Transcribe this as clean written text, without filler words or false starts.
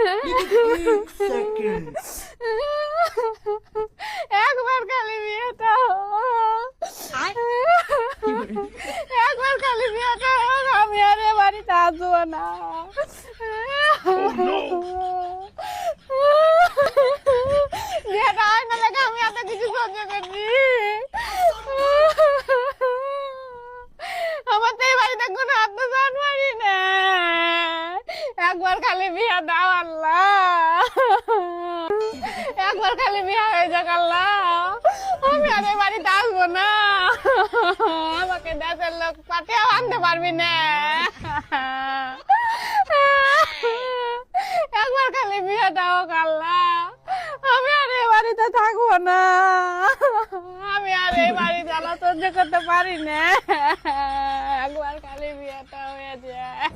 एक सेकंड। একবার খালি বিয়েটা একবার খালি বিয়েটা আমি আর এ বাড়িতে আসবো না। বিয়েটা হয় না লেগে আমি এত কিছু সহ্য করছি। আমার তো এই বাড়িতে কোনো আত্মসাৎ মারি না। একবার খালি বিয়া দাও আল্লাহ, একবার খালি বিয়া হয়ে যাক আল্লাহ, আমি আর এই বাড়িতে আসবো না। আমাকে দেশের লোক পাঠিয়েও আনতে পারবি না। একবার খালি বিয়া দাও আল্লাহ, আমি আর এই বাড়িতে থাকবো না। আমি আর এই বাড়ি জ্বালা সহ্য করতে পারি না। একবার খালি বিয়েটা হয়ে যায়।